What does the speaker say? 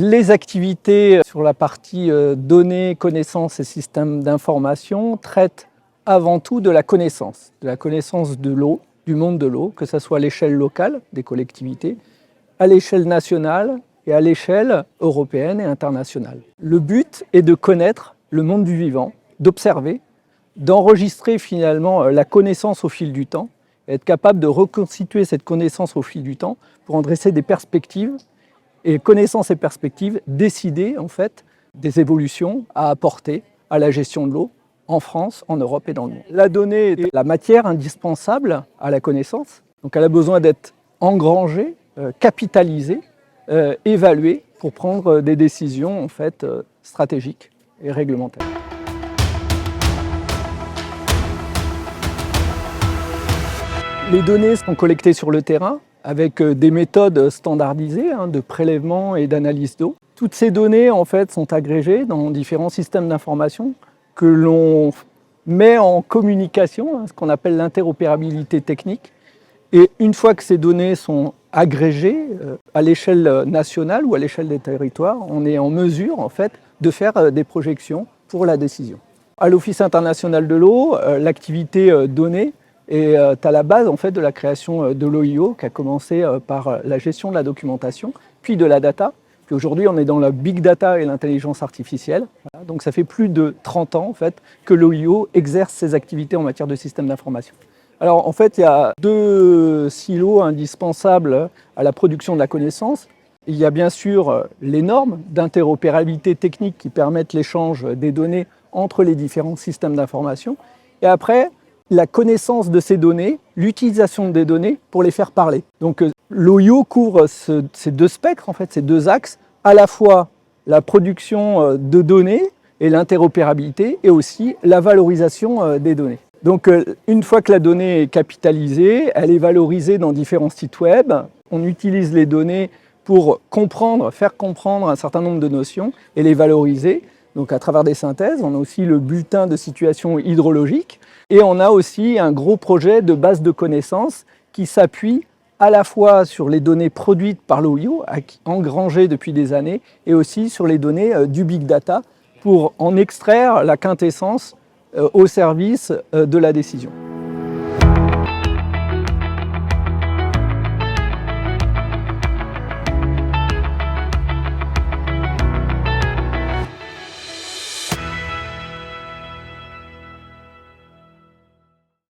Les activités sur la partie données, connaissances et systèmes d'information traitent avant tout de la connaissance de l'eau, du monde de l'eau, que ce soit à l'échelle locale des collectivités, à l'échelle nationale et à l'échelle européenne et internationale. Le but est de connaître le monde du vivant, d'observer, d'enregistrer finalement la connaissance au fil du temps, et être capable de reconstituer cette connaissance au fil du temps pour en dresser des perspectives, et connaissant ces perspectives, décider en fait des évolutions à apporter à la gestion de l'eau en France, en Europe et dans le monde. La donnée est la matière indispensable à la connaissance, donc elle a besoin d'être engrangée, capitalisée, évaluée pour prendre des décisions en fait stratégiques et réglementaires. Les données sont collectées sur le terrain avec des méthodes standardisées de prélèvement et d'analyse d'eau. Toutes ces données en fait, sont agrégées dans différents systèmes d'information que l'on met en communication, ce qu'on appelle l'interopérabilité technique. Et une fois que ces données sont agrégées à l'échelle nationale ou à l'échelle des territoires, on est en mesure en fait, de faire des projections pour la décision. À l'Office international de l'eau, l'activité donnée est à la base en fait, de la création de l'OIO qui a commencé par la gestion de la documentation, puis de la data. Puis aujourd'hui, on est dans la big data et l'intelligence artificielle. Voilà. Donc ça fait plus de 30 ans en fait, que l'OIO exerce ses activités en matière de système d'information. Alors en fait, il y a deux silos indispensables à la production de la connaissance. Il y a bien sûr les normes d'interopérabilité technique qui permettent l'échange des données entre les différents systèmes d'information. Et après, la connaissance de ces données, l'utilisation des données pour les faire parler. Donc l'OIO couvre ces deux spectres, en fait, ces deux axes, à la fois la production de données et l'interopérabilité, et aussi la valorisation des données. Donc une fois que la donnée est capitalisée, elle est valorisée dans différents sites web. On utilise les données pour comprendre, faire comprendre un certain nombre de notions et les valoriser. Donc à travers des synthèses, on a aussi le bulletin de situation hydrologique et on a aussi un gros projet de base de connaissances qui s'appuie à la fois sur les données produites par l'OIO, engrangées depuis des années, et aussi sur les données du big data pour en extraire la quintessence au service de la décision.